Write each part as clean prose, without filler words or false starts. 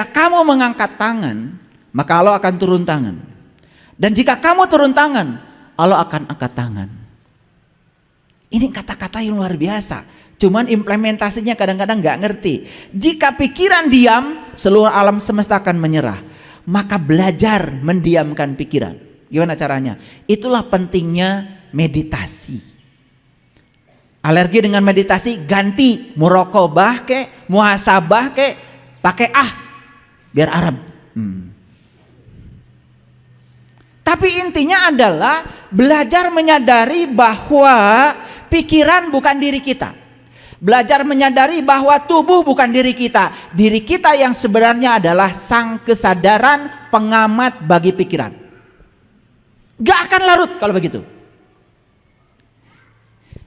kamu mengangkat tangan, maka Allah akan turun tangan. Dan jika kamu turun tangan, Allah akan angkat tangan. Ini kata-kata yang luar biasa. Cuman implementasinya kadang-kadang nggak ngerti. Jika pikiran diam, seluruh alam semesta akan menyerah. Maka belajar mendiamkan pikiran. Gimana caranya? Itulah pentingnya meditasi. Alergi dengan meditasi, ganti muraqabah ke, muhasabah ke, pakai biar Arab. Tapi intinya adalah belajar menyadari bahwa pikiran bukan diri kita. Belajar menyadari bahwa tubuh bukan diri kita. Diri kita yang sebenarnya adalah sang kesadaran pengamat bagi pikiran. Gak akan larut kalau begitu.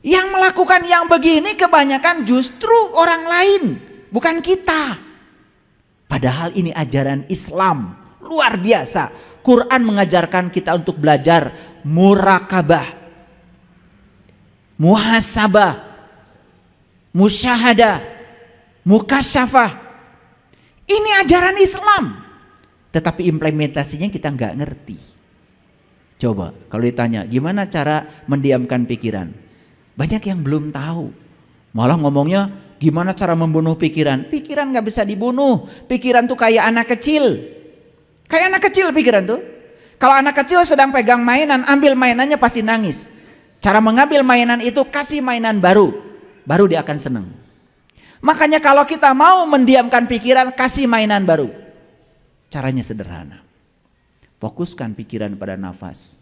Yang melakukan yang begini kebanyakan justru orang lain, bukan kita. Padahal ini ajaran Islam luar biasa. Quran mengajarkan kita untuk belajar muraqabah, muhasabah, musyahadah, mukasyafah. Ini ajaran Islam. Tetapi implementasinya kita nggak ngerti. Coba kalau ditanya gimana cara mendiamkan pikiran, banyak yang belum tahu. Malah ngomongnya gimana cara membunuh pikiran. Pikiran nggak bisa dibunuh. Pikiran tuh kayak anak kecil. Kayak anak kecil pikiran tuh. Kalau anak kecil sedang pegang mainan, ambil mainannya pasti nangis. Cara mengambil mainan itu kasih mainan baru dia akan senang. Makanya kalau kita mau mendiamkan pikiran, kasih mainan baru. Caranya sederhana. Fokuskan pikiran pada nafas.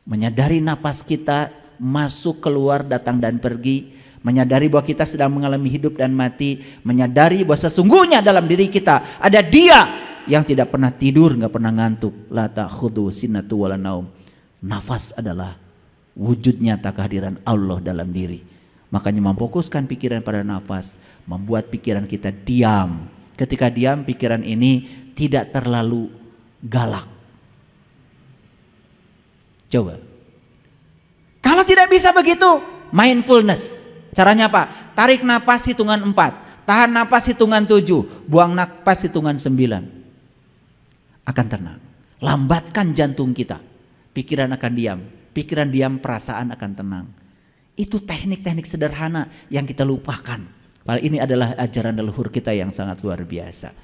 Menyadari nafas kita masuk, keluar, datang dan pergi. Menyadari bahwa kita sedang mengalami hidup dan mati. Menyadari bahwa sesungguhnya dalam diri kita ada Dia yang tidak pernah tidur, nggak pernah ngantuk. La ta'khudhu sinatu wala naum. Nafas adalah wujud nyata kehadiran Allah dalam diri. Makanya memfokuskan pikiran pada nafas membuat pikiran kita diam. Ketika diam, pikiran ini tidak terlalu galak. Coba. Kalau tidak bisa begitu, mindfulness. Caranya apa? Tarik napas hitungan 4, tahan napas hitungan 7, buang napas hitungan 9. Akan tenang. Lambatkan jantung kita. Pikiran akan diam. Pikiran diam, perasaan akan tenang. Itu teknik-teknik sederhana yang kita lupakan. Padahal ini adalah ajaran leluhur kita yang sangat luar biasa.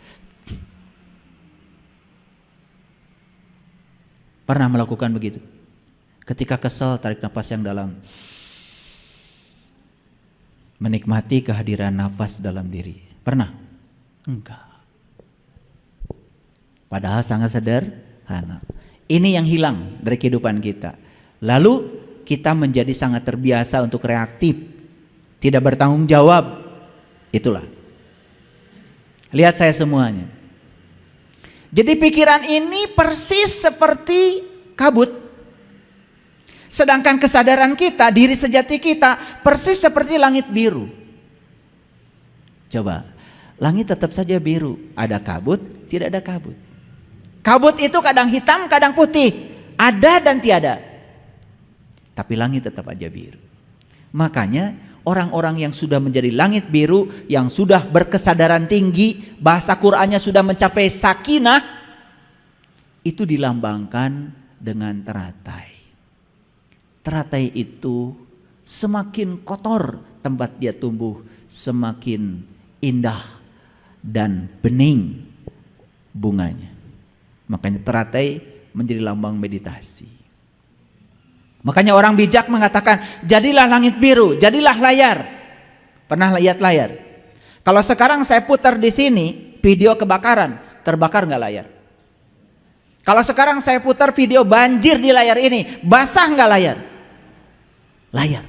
Pernah melakukan begitu? Ketika kesal, tarik nafas yang dalam. Menikmati kehadiran nafas dalam diri. Pernah? Enggak. Padahal sangat sederhana. Ini yang hilang dari kehidupan kita. Lalu kita menjadi sangat terbiasa untuk reaktif, tidak bertanggung jawab. Itulah. Lihat saya semuanya. Jadi pikiran ini persis seperti kabut. Sedangkan kesadaran kita, diri sejati kita persis seperti langit biru. Coba, langit tetap saja biru. Ada kabut, tidak ada kabut. Kabut itu kadang hitam, kadang putih. Ada dan tiada. Tapi langit tetap aja biru. Makanya orang-orang yang sudah menjadi langit biru, yang sudah berkesadaran tinggi, bahasa Qur'annya sudah mencapai sakinah, itu dilambangkan dengan teratai. Teratai itu semakin kotor tempat dia tumbuh, semakin indah dan bening bunganya. Makanya teratai menjadi lambang meditasi. Makanya orang bijak mengatakan, jadilah langit biru, jadilah layar. Pernah lihat layar? Kalau sekarang saya putar di sini video kebakaran, terbakar nggak layar? Kalau sekarang saya putar video banjir di layar ini, basah nggak layar? Layar.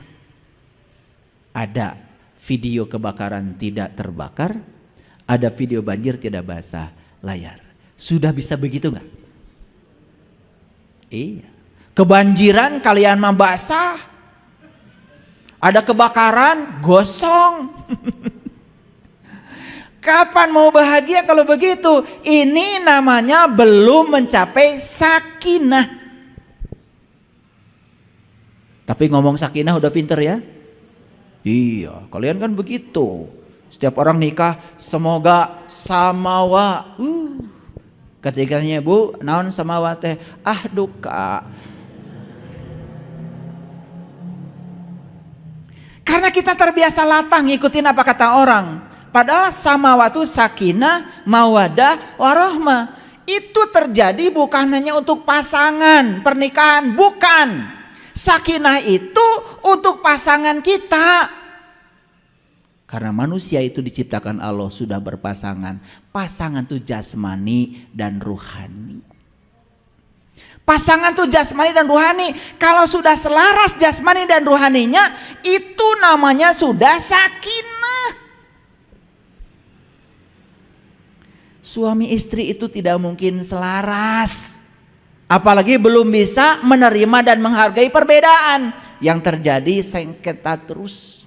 Ada video kebakaran tidak terbakar, ada video banjir tidak basah, layar. Sudah bisa begitu nggak? Iya. Kebanjiran kalian mah basah. Ada kebakaran gosong. Kapan mau bahagia kalau begitu? Ini namanya belum mencapai sakinah. Tapi ngomong sakinah udah pinter ya? Iya, kalian kan begitu. Setiap orang nikah semoga samawa. Ketiganya Bu, naon samawa teh? Ah duka. Karena kita terbiasa latah ngikutin apa kata orang. Padahal samawa itu sakinah, mawadah, warahmah. Itu terjadi bukan hanya untuk pasangan pernikahan, bukan. Sakinah itu untuk pasangan kita. Karena manusia itu diciptakan Allah sudah berpasangan. Pasangan itu jasmani dan ruhani. Pasangan itu jasmani dan ruhani. Kalau sudah selaras jasmani dan ruhaninya, itu namanya sudah sakinah. Suami istri itu tidak mungkin selaras. Apalagi belum bisa menerima dan menghargai perbedaan. Yang terjadi sengketa terus.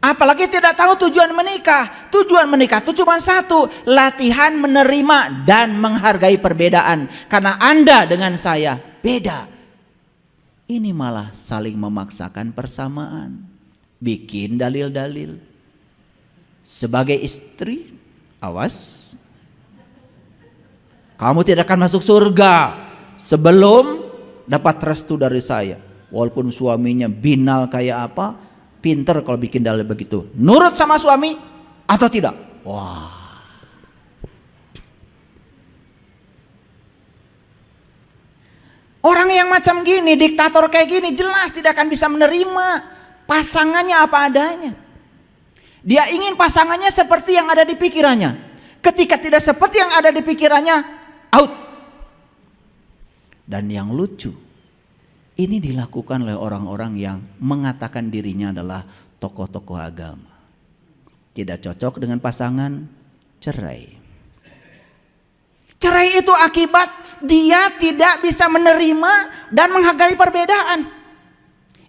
Apalagi tidak tahu tujuan menikah. Tujuan menikah itu cuma satu, latihan menerima dan menghargai perbedaan. Karena Anda dengan saya beda. Ini malah saling memaksakan persamaan. Bikin dalil-dalil. Sebagai istri, awas. Kamu tidak akan masuk surga sebelum dapat restu dari saya. Walaupun suaminya binal kayak apa, pinter kalau bikin dalil begitu. Nurut sama suami atau tidak? Wah. Orang yang macam gini, diktator kayak gini, jelas tidak akan bisa menerima pasangannya apa adanya. Dia ingin pasangannya seperti yang ada di pikirannya. Ketika tidak seperti yang ada di pikirannya, out. Dan yang lucu, ini dilakukan oleh orang-orang yang mengatakan dirinya adalah tokoh-tokoh agama. Tidak cocok dengan pasangan, cerai. Cerai itu akibat dia tidak bisa menerima dan menghargai perbedaan.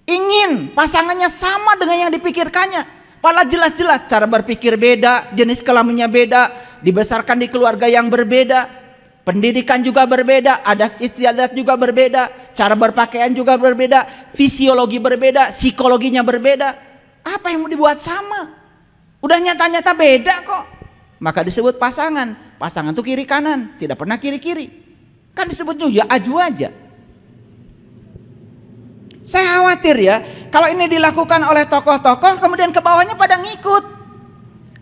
Ingin pasangannya sama dengan yang dipikirkannya. Padahal jelas-jelas cara berpikir beda, jenis kelaminnya beda, dibesarkan di keluarga yang berbeda, pendidikan juga berbeda, adat istiadat juga berbeda, cara berpakaian juga berbeda, fisiologi berbeda, psikologinya berbeda. Apa yang mau dibuat sama? Udah nyata-nyata beda kok. Maka disebut pasangan. Pasangan tuh kiri kanan, tidak pernah kiri-kiri. Kan disebutnya ya aju aja. Saya khawatir ya, kalau ini dilakukan oleh tokoh-tokoh, kemudian ke bawahnya pada ngikut.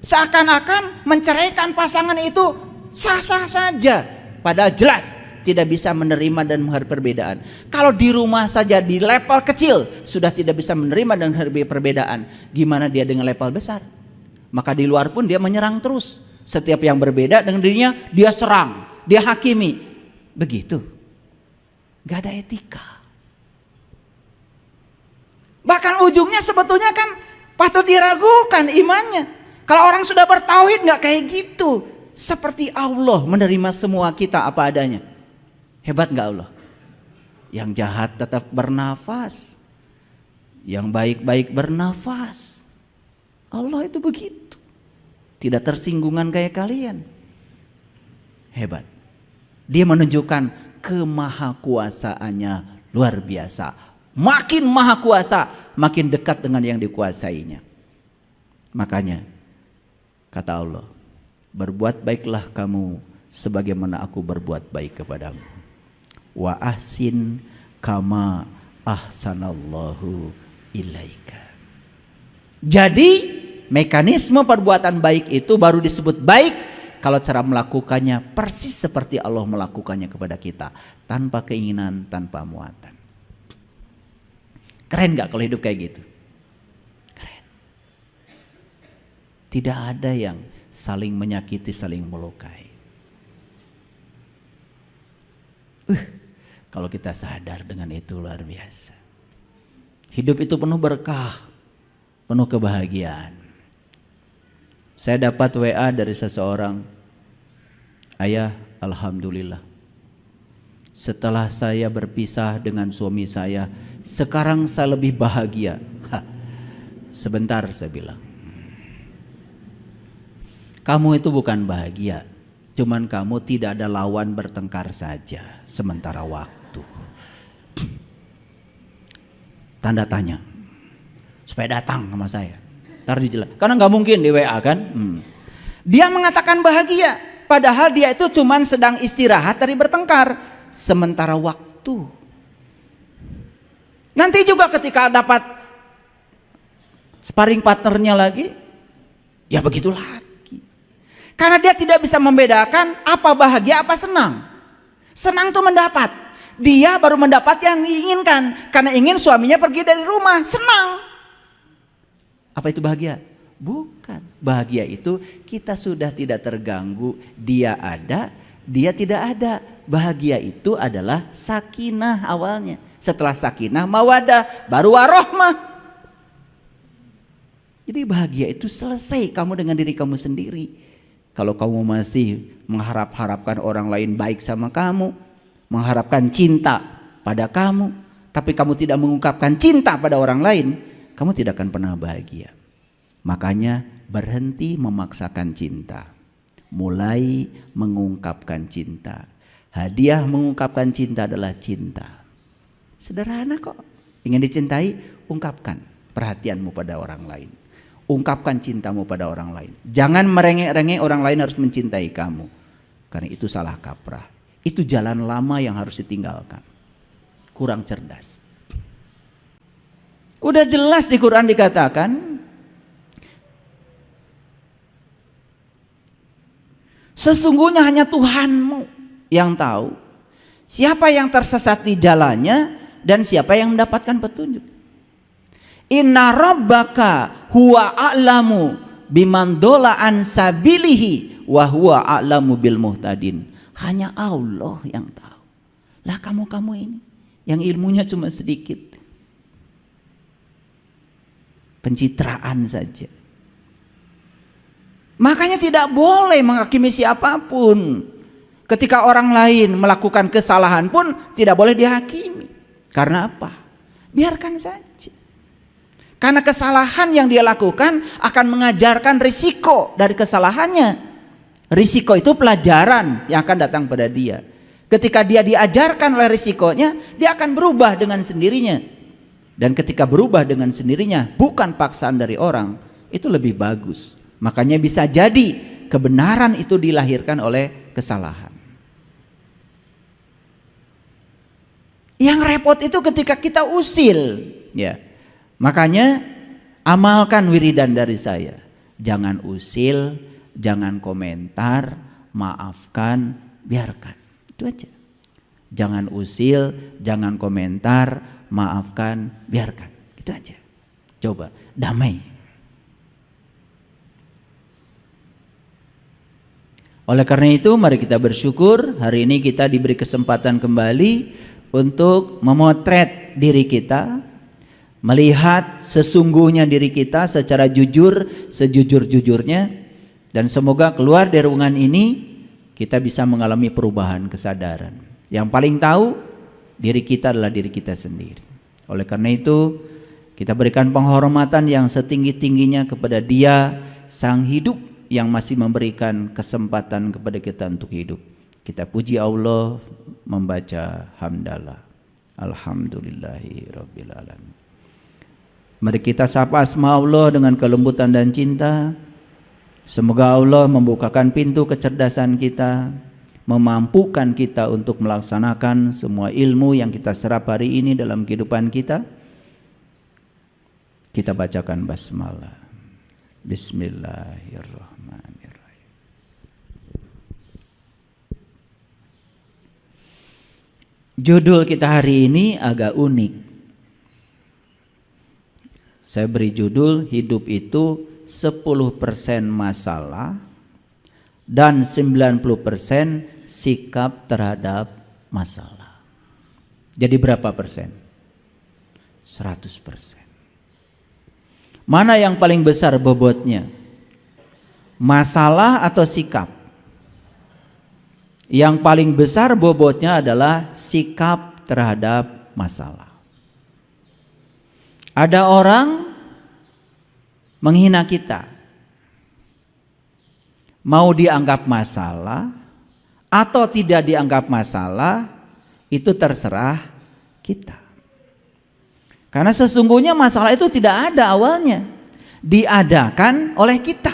Seakan-akan menceraikan pasangan itu sah-sah saja. Padahal jelas tidak bisa menerima dan menghargai perbedaan. Kalau di rumah saja di level kecil sudah tidak bisa menerima dan menghargai perbedaan, gimana dia dengan level besar? Maka di luar pun dia menyerang terus. Setiap yang berbeda dengan dirinya dia serang, dia hakimi. Begitu. Gak ada etika. Bahkan ujungnya sebetulnya kan patut diragukan imannya. Kalau orang sudah bertauhid gak kayak gitu. Seperti Allah menerima semua kita apa adanya. Hebat gak Allah? Yang jahat tetap bernafas, yang baik-baik bernafas. Allah itu begitu. Tidak tersinggungan kayak kalian. Hebat. Dia menunjukkan kemahakuasaannya luar biasa. Makin maha kuasa, makin dekat dengan yang dikuasainya. Makanya kata Allah, berbuat baiklah kamu sebagaimana aku berbuat baik kepadamu. Wa ahsin kama ahsanallahu ilaika. Jadi mekanisme perbuatan baik itu baru disebut baik kalau cara melakukannya persis seperti Allah melakukannya kepada kita, tanpa keinginan, tanpa muatan. Keren gak kalau hidup kayak gitu? Keren. Tidak ada yang saling menyakiti, saling melukai. Kalau kita sadar dengan itu luar biasa. Hidup itu penuh berkah, penuh kebahagiaan. Saya dapat WA dari seseorang, ayah, alhamdulillah. Setelah saya berpisah dengan suami saya, sekarang saya lebih bahagia. Sebentar saya bilang. Kamu itu bukan bahagia, cuman kamu tidak ada lawan bertengkar saja sementara waktu. Tanda tanya. supaya datang sama saya. Ntar dijelaskan. Karena nggak mungkin di WA kan. Dia mengatakan bahagia, padahal dia itu cuman sedang istirahat dari bertengkar sementara waktu. Nanti juga ketika dapat sparring partnernya lagi, ya begitu lagi. Karena dia tidak bisa membedakan apa bahagia apa senang. Senang tuh mendapat. Dia baru mendapat yang diinginkan. Karena ingin suaminya pergi dari rumah, senang. Apa itu bahagia? Bukan. Bahagia itu kita sudah tidak terganggu. Dia ada, dia tidak ada. Bahagia itu adalah sakinah awalnya. Setelah sakinah mawadah, baru warohmah. Jadi bahagia itu selesai kamu dengan diri kamu sendiri. Kalau kamu masih mengharapkan orang lain baik sama kamu, mengharapkan cinta pada kamu, tapi kamu tidak mengungkapkan cinta pada orang lain, kamu tidak akan pernah bahagia. Makanya berhenti memaksakan cinta, mulai mengungkapkan cinta. Hadiah mengungkapkan cinta adalah cinta. Sederhana kok. Ingin dicintai, ungkapkan perhatianmu pada orang lain. Ungkapkan cintamu pada orang lain. Jangan merengek-rengek orang lain harus mencintai kamu. Karena itu salah kaprah. Itu jalan lama yang harus ditinggalkan. Kurang cerdas. Udah jelas di Quran dikatakan, sesungguhnya hanya Tuhanmu yang tahu siapa yang tersesat di jalannya dan siapa yang mendapatkan petunjuk. Inna rabbaka huwa a'lamu biman dola an sabilihi wa huwa a'lamu bil muhtadin. Hanya Allah yang tahu. Lah kamu ini yang ilmunya cuma sedikit, pencitraan saja. Makanya tidak boleh menghakimi siapapun. Ketika orang lain melakukan kesalahan pun tidak boleh dihakimi. Karena apa? Biarkan saja. Karena kesalahan yang dia lakukan akan mengajarkan risiko dari kesalahannya. Risiko itu pelajaran yang akan datang pada dia. Ketika dia diajarkan oleh risikonya, dia akan berubah dengan sendirinya. Dan ketika berubah dengan sendirinya, bukan paksaan dari orang, itu lebih bagus. Makanya bisa jadi kebenaran itu dilahirkan oleh kesalahan. Yang repot itu ketika kita usil, ya. Makanya amalkan wiridan dari saya. Jangan usil, jangan komentar, maafkan, biarkan. Itu aja. Jangan usil, jangan komentar, maafkan, biarkan. Itu aja. Coba damai. Oleh karena itu mari kita bersyukur hari ini kita diberi kesempatan kembali untuk memotret diri kita, melihat sesungguhnya diri kita secara jujur, sejujur-jujurnya, dan semoga keluar dari ruangan ini kita bisa mengalami perubahan kesadaran. Yang paling tahu diri kita adalah diri kita sendiri. Oleh karena itu kita berikan penghormatan yang setinggi-tingginya kepada Dia Sang Hidup yang masih memberikan kesempatan kepada kita untuk hidup. Kita puji Allah membaca hamdalah. Alhamdulillahirabbil alamin. Mari kita sapa asma Allah dengan kelembutan dan cinta. Semoga Allah membukakan pintu kecerdasan kita, memampukan kita untuk melaksanakan semua ilmu yang kita serap hari ini dalam kehidupan kita. Kita bacakan basmalah. Bismillahirrahmanirrahim. Judul kita hari ini agak unik. Saya beri judul hidup itu 10% masalah dan 90% sikap terhadap masalah. Jadi berapa persen? 100%. Mana yang paling besar bobotnya? Masalah atau sikap? Yang paling besar bobotnya adalah sikap terhadap masalah. Ada orang menghina kita, mau dianggap masalah atau tidak dianggap masalah itu terserah kita. Karena sesungguhnya masalah itu tidak ada awalnya, diadakan oleh kita.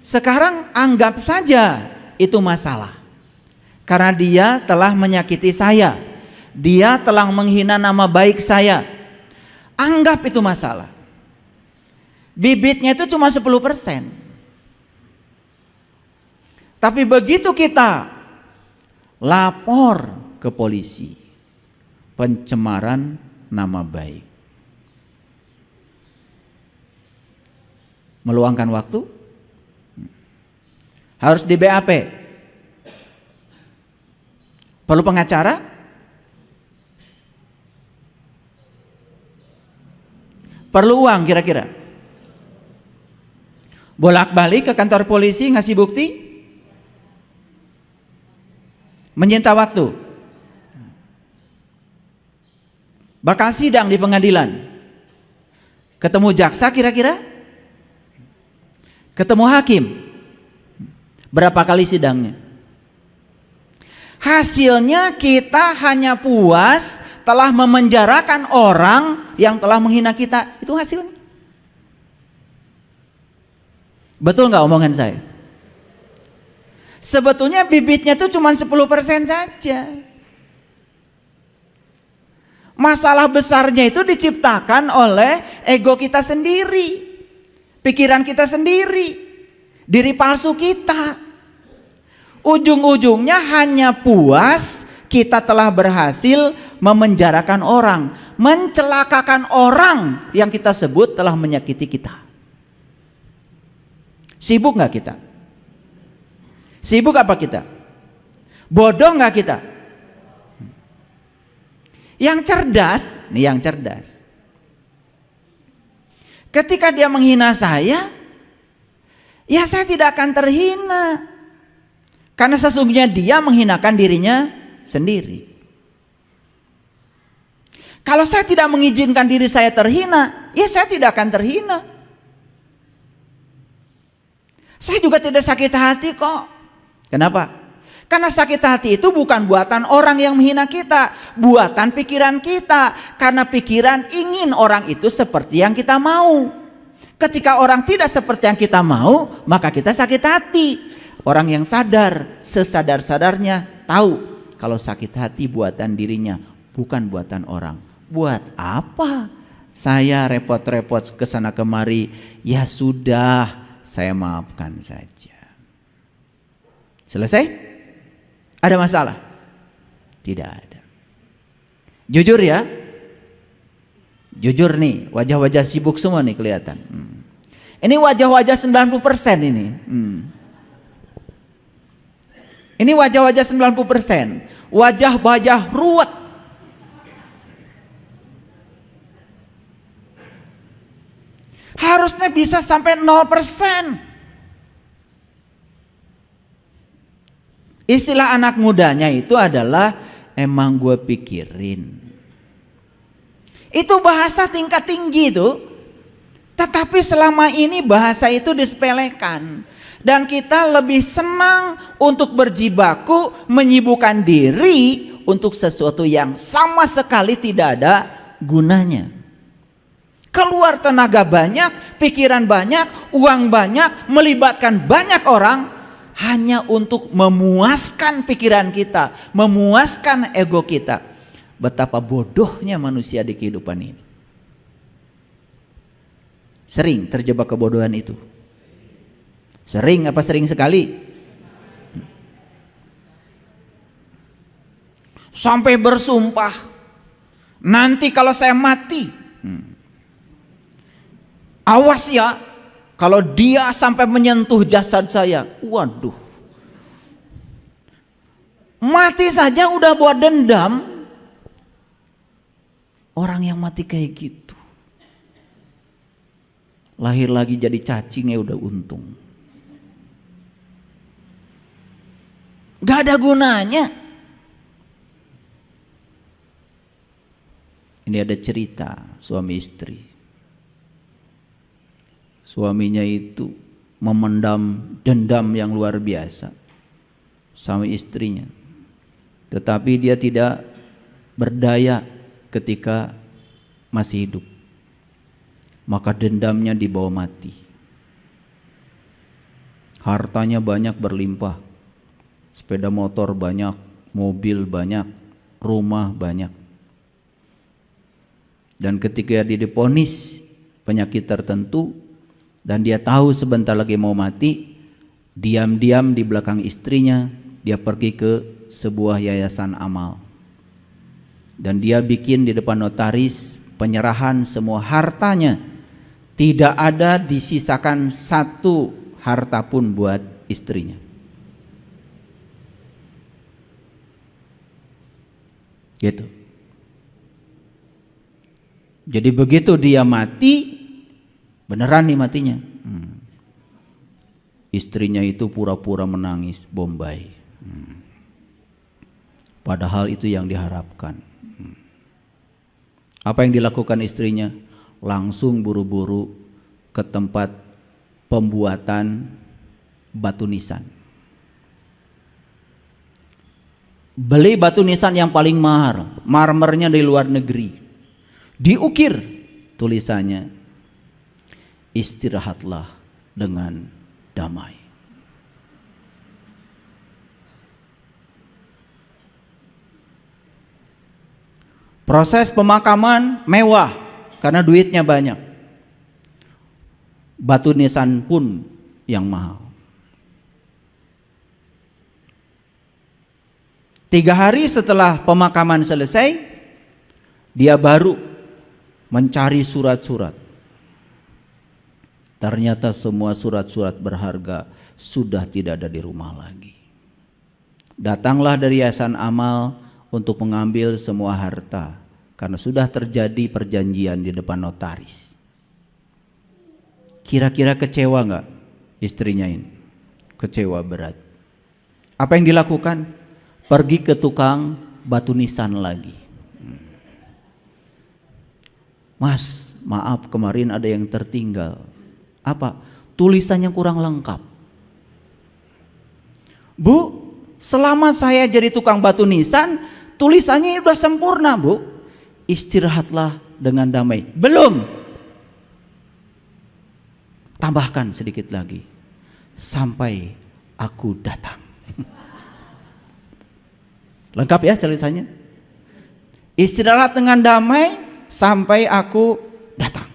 Sekarang anggap saja itu masalah, karena dia telah menyakiti saya, dia telah menghina nama baik saya. Anggap itu masalah. Bibitnya itu cuma 10%. Tapi begitu kita lapor ke polisi, pencemaran nama baik, meluangkan waktu, harus di BAP, perlu pengacara, perlu uang kira-kira, bolak-balik ke kantor polisi ngasih bukti, menyita waktu, bakal sidang di pengadilan, ketemu jaksa kira-kira, ketemu hakim, berapa kali sidangnya? Hasilnya kita hanya puas telah memenjarakan orang yang telah menghina kita. Itu hasilnya. Betul nggak omongan saya? Sebetulnya bibitnya itu cuma 10% saja. Masalah besarnya itu diciptakan oleh ego kita sendiri, pikiran kita sendiri, diri palsu kita. Ujung-ujungnya hanya puas kita telah berhasil memenjarakan orang, mencelakakan orang yang kita sebut telah menyakiti kita. Sibuk nggak kita? Sibuk apa kita? Bodoh nggak kita? Yang cerdas, nih yang cerdas, ketika dia menghina saya, ya saya tidak akan terhina, karena sesungguhnya dia menghinakan dirinya sendiri. Kalau saya tidak mengizinkan diri saya terhina, ya saya tidak akan terhina. Saya juga tidak sakit hati kok. Kenapa? Karena sakit hati itu bukan buatan orang yang menghina kita, buatan pikiran kita. Karena pikiran ingin orang itu seperti yang kita mau. Ketika orang tidak seperti yang kita mau, maka kita sakit hati. Orang yang sadar, sesadar-sadarnya tahu kalau sakit hati buatan dirinya, bukan buatan orang. Buat apa saya repot-repot kesana kemari? Ya sudah, saya maafkan saja. Selesai? Ada masalah? Tidak ada. Jujur ya, jujur nih, wajah-wajah sibuk semua nih kelihatan. Ini wajah-wajah 90% ini. Ini wajah-wajah 90%, wajah-wajah ruwet. Harusnya bisa sampai 0%. Istilah anak mudanya itu adalah emang gue pikirin. Itu bahasa tingkat tinggi itu. Tetapi selama ini bahasa itu disepelekan. Dan kita lebih senang untuk berjibaku menyibukkan diri untuk sesuatu yang sama sekali tidak ada gunanya. Keluar tenaga banyak, pikiran banyak, uang banyak, melibatkan banyak orang hanya untuk memuaskan pikiran kita, memuaskan ego kita. Betapa bodohnya manusia di kehidupan ini. Sering terjebak kebodohan itu. Sering apa sering sekali? Sampai bersumpah, nanti kalau saya mati, awas ya, kalau dia sampai menyentuh jasad saya, waduh, mati saja udah buat dendam. Orang yang mati kayak gitu, lahir lagi jadi cacingnya udah untung. Gak ada gunanya. Ini ada cerita suami istri. Suaminya itu memendam dendam yang luar biasa sama istrinya. Tetapi dia tidak berdaya ketika masih hidup, maka dendamnya dibawa mati. Hartanya banyak berlimpah, sepeda motor banyak, mobil banyak, rumah banyak. Dan ketika dia divonis penyakit tertentu dan dia tahu sebentar lagi mau mati, diam-diam di belakang istrinya dia pergi ke sebuah yayasan amal. Dan dia bikin di depan notaris penyerahan semua hartanya. Tidak ada disisakan satu harta pun buat istrinya. Gitu. Jadi begitu dia mati, beneran nih matinya. Istrinya itu pura-pura menangis Bombay. Padahal itu yang diharapkan. Apa yang dilakukan istrinya? Langsung buru-buru ke tempat pembuatan batu nisan. Beli batu nisan yang paling mahal, marmernya dari luar negeri. Diukir tulisannya, istirahatlah dengan damai. Proses pemakaman mewah karena duitnya banyak. Batu nisan pun yang mahal. 3 hari setelah pemakaman selesai, dia baru mencari surat-surat. Ternyata semua surat-surat berharga sudah tidak ada di rumah lagi. Datanglah dari yayasan amal untuk mengambil semua harta karena sudah terjadi perjanjian di depan notaris. Kira-kira kecewa nggak istrinya ini? Kecewa berat. Apa yang dilakukan? Pergi ke tukang batu nisan lagi. Mas, maaf kemarin ada yang tertinggal. Apa? Tulisannya kurang lengkap. Bu, selama saya jadi tukang batu nisan, tulisannya sudah sempurna, Bu. Istirahatlah dengan damai. Belum. Tambahkan sedikit lagi. Sampai aku datang. Lengkap ya tulisannya. Istirahat dengan damai sampai aku datang.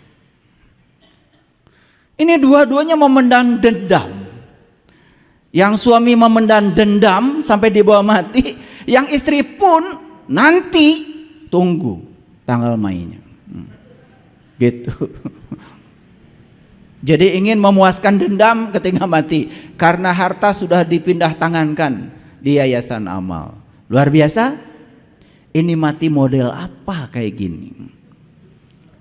Ini dua-duanya memendam dendam. Yang suami memendam dendam sampai dibawa mati, yang istri pun nanti tunggu tanggal mainnya. Gitu. Jadi ingin memuaskan dendam ketika mati karena harta sudah dipindah tangankan di yayasan amal. Luar biasa. Ini mati model apa kayak gini?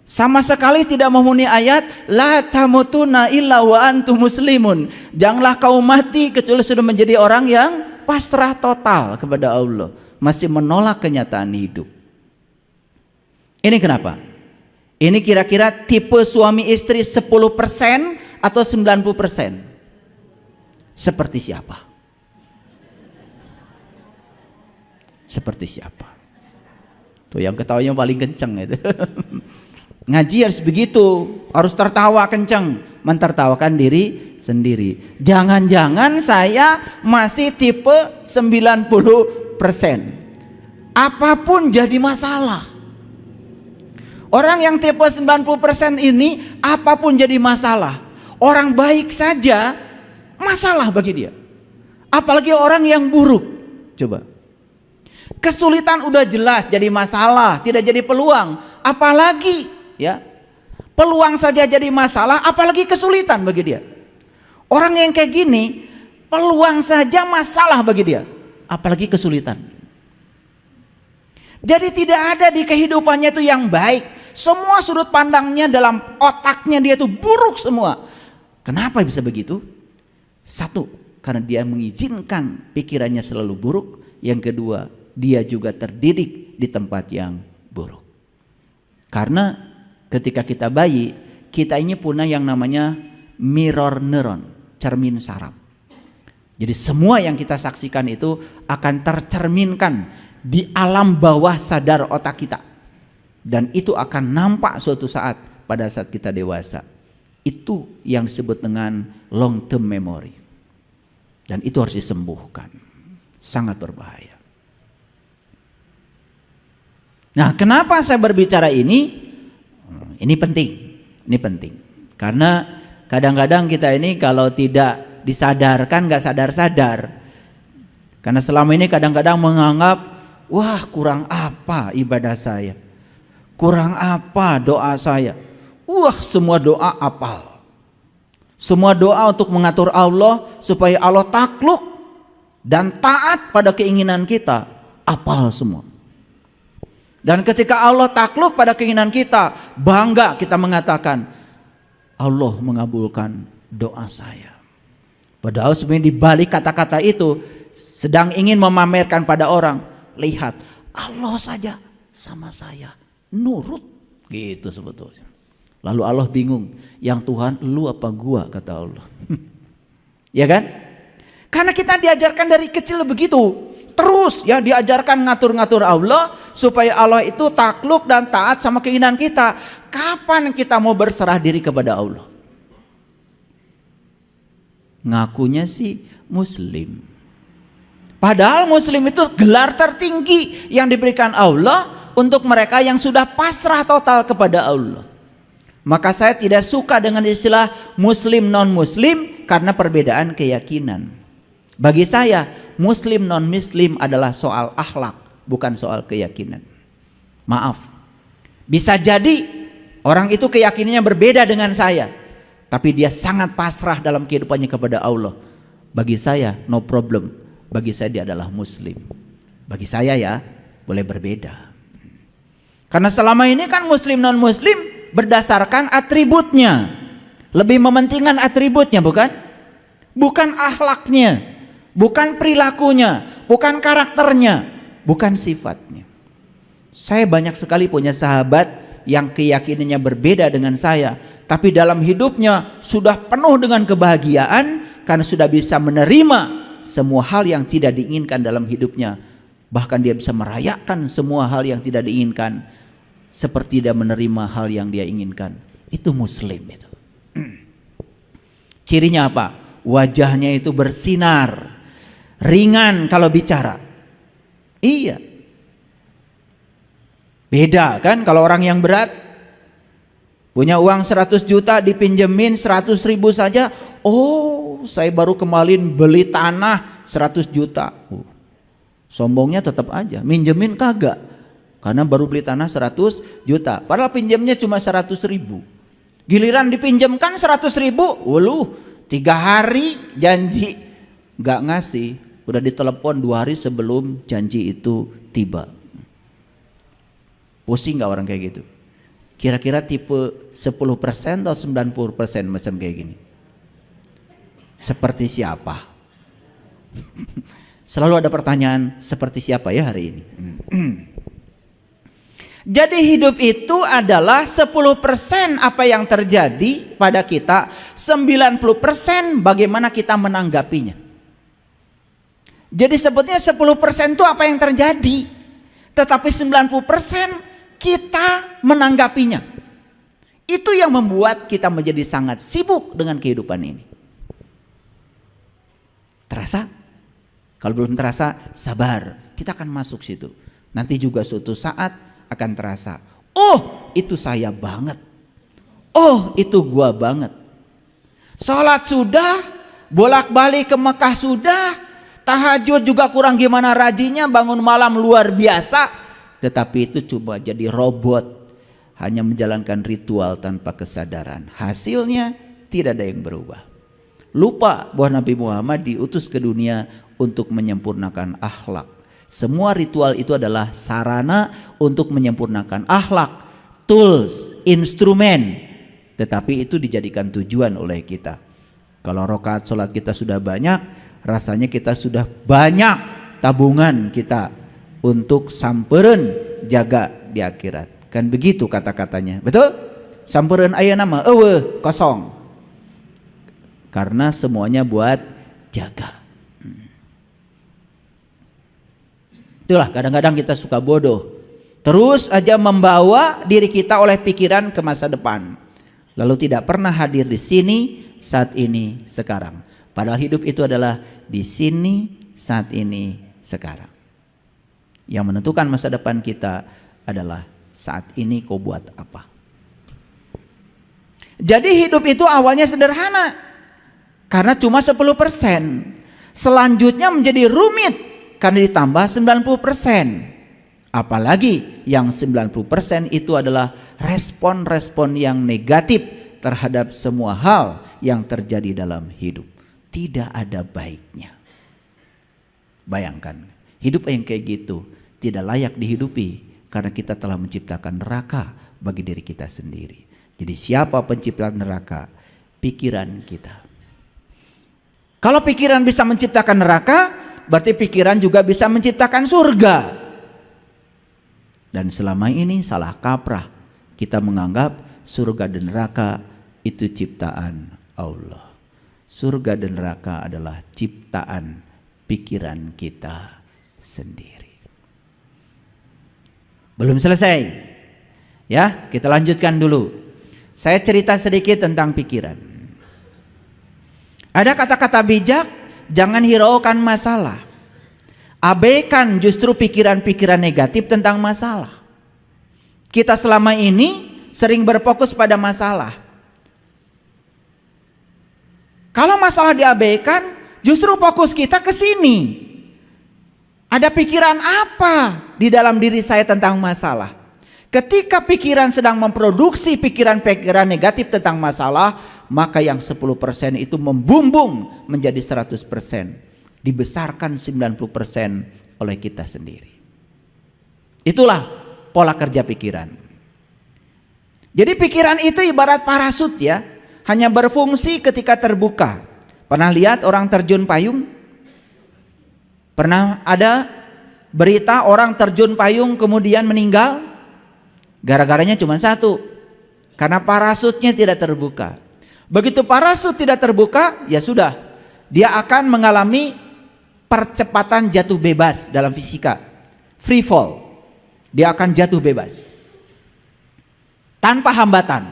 Sama sekali tidak memenuhi ayat la tamutunna illa wa antum muslimun. Janganlah kau mati kecuali sudah menjadi orang yang pasrah total kepada Allah, masih menolak kenyataan hidup. Ini kenapa? Ini kira-kira tipe suami istri 10% atau 90%? Seperti siapa? Seperti siapa? Tuh yang ketawanya paling kenceng itu. Ngaji harus begitu, harus tertawa kenceng, mentertawakan diri sendiri. Jangan-jangan saya masih tipe 90%. Apapun jadi masalah. Orang yang tipe 90% ini apapun jadi masalah. Orang baik saja masalah bagi dia. Apalagi orang yang buruk. Coba. Kesulitan udah jelas jadi masalah, tidak jadi peluang. Apalagi ya, peluang saja jadi masalah, apalagi kesulitan bagi dia. Orang yang kayak gini, peluang saja masalah bagi dia, apalagi kesulitan. Jadi tidak ada di kehidupannya itu yang baik. Semua sudut pandangnya dalam otaknya dia itu buruk semua. Kenapa bisa begitu? Satu, karena dia mengizinkan pikirannya selalu buruk. Yang kedua, dia juga terdidik di tempat yang buruk. Karena ketika kita bayi, kita ini punya yang namanya mirror neuron, cermin saraf. Jadi semua yang kita saksikan itu akan tercerminkan di alam bawah sadar otak kita. Dan itu akan nampak suatu saat pada saat kita dewasa. Itu yang disebut dengan long term memory. Dan itu harus disembuhkan. Sangat berbahaya. Nah, kenapa saya berbicara ini? Ini penting. Ini penting. Karena kadang-kadang kita ini kalau tidak disadarkan gak sadar-sadar. Karena selama ini kadang-kadang menganggap, wah kurang apa ibadah saya, kurang apa doa saya. Wah semua doa apal, semua doa untuk mengatur Allah supaya Allah takluk dan taat pada keinginan kita, apal semua. Dan ketika Allah takluk pada keinginan kita, bangga kita mengatakan, Allah mengabulkan doa saya. Padahal sebenarnya di balik kata-kata itu sedang ingin memamerkan pada orang, lihat Allah saja sama saya nurut, gitu sebetulnya. Lalu Allah bingung, yang Tuhan lu apa gua, kata Allah. Ya kan? Karena kita diajarkan dari kecil begitu, terus ya diajarkan ngatur-ngatur Allah supaya Allah itu takluk dan taat sama keinginan kita. Kapan kita mau berserah diri kepada Allah? Ngakunya sih muslim, padahal muslim itu gelar tertinggi yang diberikan Allah untuk mereka yang sudah pasrah total kepada Allah. Maka saya tidak suka dengan istilah muslim non muslim karena perbedaan keyakinan. Bagi saya muslim non muslim adalah soal akhlak, bukan soal keyakinan. Maaf, bisa jadi orang itu keyakinannya berbeda dengan saya, tapi dia sangat pasrah dalam kehidupannya kepada Allah. Bagi saya no problem, bagi saya dia adalah muslim. Bagi saya ya boleh berbeda. Karena selama ini kan muslim non muslim berdasarkan atributnya, lebih mementingkan atributnya, bukan? Bukan akhlaknya, bukan perilakunya, bukan karakternya, bukan sifatnya. Saya banyak sekali punya sahabat yang keyakinannya berbeda dengan saya, tapi dalam hidupnya sudah penuh dengan kebahagiaan karena sudah bisa menerima semua hal yang tidak diinginkan dalam hidupnya. Bahkan dia bisa merayakan semua hal yang tidak diinginkan seperti dia menerima hal yang dia inginkan. Itu muslim itu. Cirinya apa? Wajahnya itu bersinar, ringan kalau bicara. Iya. Beda kan kalau orang yang berat, punya uang 100 juta dipinjemin 100 ribu saja, oh saya baru kemarin beli tanah 100 juta. Sombongnya tetap aja, minjemin kagak, karena baru beli tanah 100 juta, padahal pinjamnya cuma 100 ribu. Giliran dipinjamkan 100 ribu, 3 hari janji gak ngasih, udah ditelepon 2 hari sebelum janji itu tiba. Pusing gak orang kayak gitu? Kira-kira tipe 10% atau 90% macam kayak gini? Seperti siapa? Selalu ada pertanyaan, seperti siapa ya hari ini? Jadi hidup itu adalah 10% apa yang terjadi pada kita, 90% bagaimana kita menanggapinya. Jadi sebetulnya 10% itu apa yang terjadi, tetapi 90% kita menanggapinya. Itu yang membuat kita menjadi sangat sibuk dengan kehidupan ini. Terasa? Kalau belum terasa, sabar, kita akan masuk situ. Nanti juga suatu saat akan terasa, oh itu saya banget, oh itu gua banget. Sholat sudah, bolak-balik ke Mekah sudah, tahajud juga kurang gimana rajinnya, bangun malam luar biasa, tetapi itu coba jadi robot, hanya menjalankan ritual tanpa kesadaran. Hasilnya tidak ada yang berubah. Lupa bahwa Nabi Muhammad diutus ke dunia untuk menyempurnakan akhlak. Semua ritual itu adalah sarana untuk menyempurnakan akhlak, tools, instrumen, tetapi itu dijadikan tujuan oleh kita. Kalau rakaat sholat kita sudah banyak, rasanya kita sudah banyak tabungan kita untuk sampereun jaga di akhirat. Kan begitu kata-katanya, betul? Sampereun aya nama eueuh kosong. Karena semuanya buat jaga. Itulah kadang-kadang kita suka bodoh. Terus aja membawa diri kita oleh pikiran ke masa depan. Lalu tidak pernah hadir di sini, saat ini, sekarang. Padahal hidup itu adalah di sini, saat ini, sekarang. Yang menentukan masa depan kita adalah saat ini kau buat apa. Jadi hidup itu awalnya sederhana. Karena cuma 10%. Selanjutnya menjadi rumit. Karena ditambah 90%. Apalagi yang 90% itu adalah respon-respon yang negatif terhadap semua hal yang terjadi dalam hidup. Tidak ada baiknya. Bayangkan, hidup yang kayak gitu tidak layak dihidupi karena kita telah menciptakan neraka bagi diri kita sendiri. Jadi siapa pencipta neraka? Pikiran kita. Kalau pikiran bisa menciptakan neraka, berarti pikiran juga bisa menciptakan surga. Dan selama ini salah kaprah kita menganggap surga dan neraka itu ciptaan Allah. Surga dan neraka adalah ciptaan pikiran kita sendiri. Belum selesai. Ya, kita lanjutkan dulu. Saya cerita sedikit tentang pikiran. Ada kata-kata bijak, jangan hiraukan masalah. Abaikan justru pikiran-pikiran negatif tentang masalah. Kita selama ini sering berfokus pada masalah. Kalau masalah diabaikan, justru fokus kita ke sini. Ada pikiran apa di dalam diri saya tentang masalah? Ketika pikiran sedang memproduksi pikiran-pikiran negatif tentang masalah, maka yang 10% itu membumbung menjadi 100%. Dibesarkan 90% oleh kita sendiri. Itulah pola kerja pikiran. Jadi pikiran itu ibarat parasut ya, hanya berfungsi ketika terbuka. Pernah lihat orang terjun payung? Pernah ada berita orang terjun payung kemudian meninggal? Gara-garanya cuma satu, karena parasutnya tidak terbuka. Begitu parasut tidak terbuka, ya sudah, dia akan mengalami percepatan jatuh bebas dalam fisika, free fall. Dia akan jatuh bebas tanpa hambatan.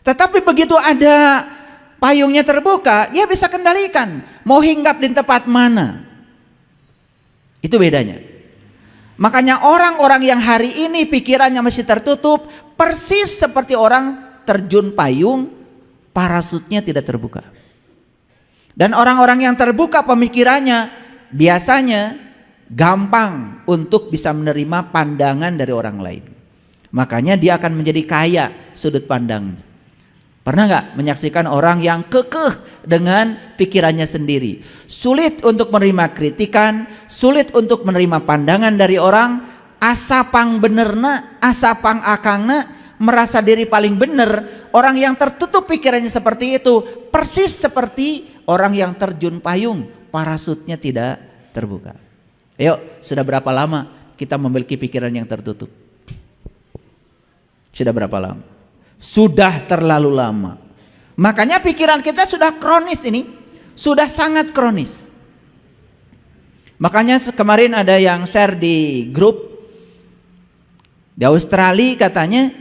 Tetapi begitu ada payungnya terbuka, dia bisa kendalikan mau hinggap di tempat mana. Itu bedanya. Makanya orang-orang yang hari ini pikirannya masih tertutup, persis seperti orang terjun payung, parasutnya tidak terbuka. Dan orang-orang yang terbuka pemikirannya biasanya gampang untuk bisa menerima pandangan dari orang lain. Makanya dia akan menjadi kaya sudut pandangnya. Pernah nggak menyaksikan orang yang kekeh dengan pikirannya sendiri, sulit untuk menerima kritikan, sulit untuk menerima pandangan dari orang, asapang benerna, asapang akangna, merasa diri paling benar. Orang yang tertutup pikirannya seperti itu, persis seperti orang yang terjun payung, parasutnya tidak terbuka. Ayo, sudah berapa lama kita memiliki pikiran yang tertutup? Sudah berapa lama? Sudah terlalu lama. Makanya pikiran kita sudah kronis ini, sudah sangat kronis. Makanya kemarin ada yang share di grup di Australia, katanya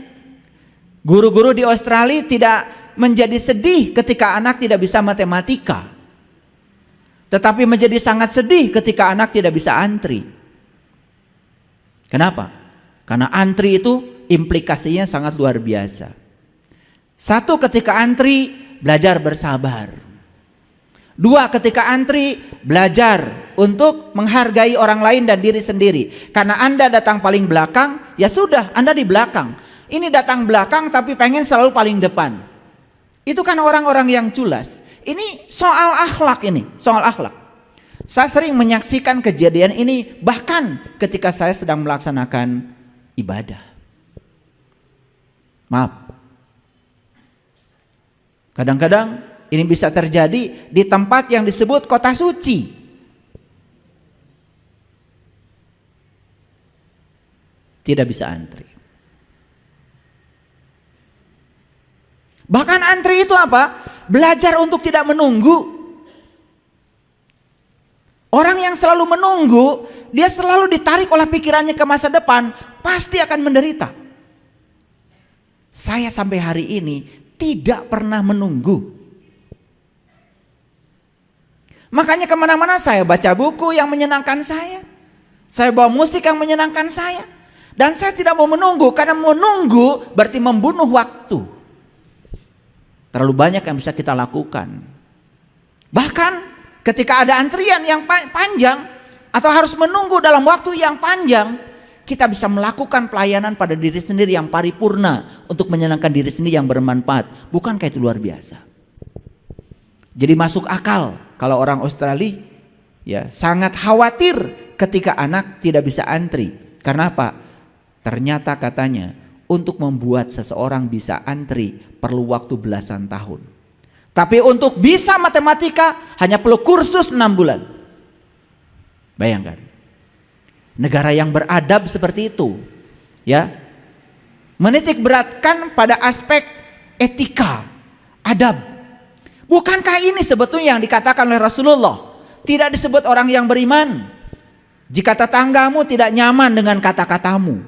guru-guru di Australia tidak menjadi sedih ketika anak tidak bisa matematika, tetapi menjadi sangat sedih ketika anak tidak bisa antri. Kenapa? Karena antri itu implikasinya sangat luar biasa. Satu, ketika antri belajar bersabar. Dua, ketika antri belajar untuk menghargai orang lain dan diri sendiri. Karena Anda datang paling belakang, ya sudah, Anda di belakang. Ini datang belakang tapi pengen selalu paling depan. Itu kan orang-orang yang culas. Ini soal akhlak ini, soal akhlak. Saya sering menyaksikan kejadian ini bahkan ketika saya sedang melaksanakan ibadah. Maaf. Kadang-kadang ini bisa terjadi di tempat yang disebut kota suci. Tidak bisa antri. Bahkan antri itu apa? Belajar untuk tidak menunggu. Orang yang selalu menunggu, dia selalu ditarik oleh pikirannya ke masa depan, pasti akan menderita. Saya sampai hari ini tidak pernah menunggu. Makanya kemana-mana saya baca buku yang menyenangkan saya bawa musik yang menyenangkan saya. Dan saya tidak mau menunggu, karena menunggu berarti membunuh waktu. Terlalu banyak yang bisa kita lakukan. Bahkan ketika ada antrian yang panjang atau harus menunggu dalam waktu yang panjang, kita bisa melakukan pelayanan pada diri sendiri yang paripurna untuk menyenangkan diri sendiri yang bermanfaat. Bukankah itu luar biasa? Jadi masuk akal kalau orang Australia ya sangat khawatir ketika anak tidak bisa antri. Karena apa? Ternyata katanya untuk membuat seseorang bisa antri perlu waktu belasan tahun. Tapi untuk bisa matematika hanya perlu kursus 6 bulan. Bayangkan. Negara yang beradab seperti itu, ya, menitik beratkan pada aspek etika, adab. Bukankah ini sebetulnya yang dikatakan oleh Rasulullah? Tidak disebut orang yang beriman jika tetanggamu tidak nyaman dengan kata-katamu.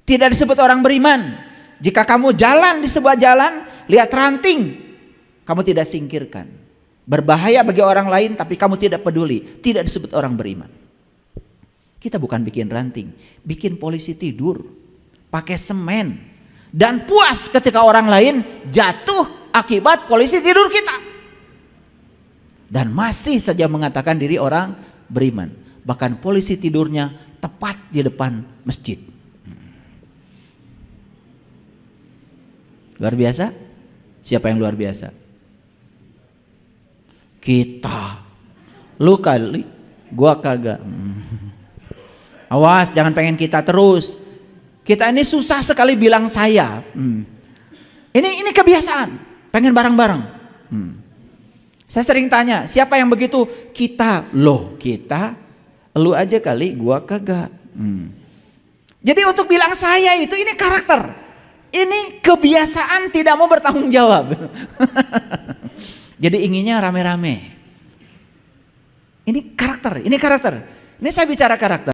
Tidak disebut orang beriman jika kamu jalan di sebuah jalan, lihat ranting, kamu tidak singkirkan. Berbahaya bagi orang lain tapi kamu tidak peduli. Tidak disebut orang beriman. Kita bukan bikin ranting, bikin polisi tidur pakai semen dan puas ketika orang lain jatuh akibat polisi tidur kita, dan masih saja mengatakan diri orang beriman. Bahkan polisi tidurnya tepat di depan masjid. Luar biasa? Siapa yang luar biasa? Kita. Lu kali, gua kagak. Awas, jangan pengen kita terus. Kita ini susah sekali bilang saya. Ini kebiasaan, pengen bareng-bareng. Saya sering tanya, siapa yang begitu? Kita. Loh, kita. Lu aja kali, gua kagak. Jadi untuk bilang saya itu ini karakter. Ini kebiasaan tidak mau bertanggung jawab. Jadi inginnya rame-rame. Ini karakter. Ini saya bicara karakter.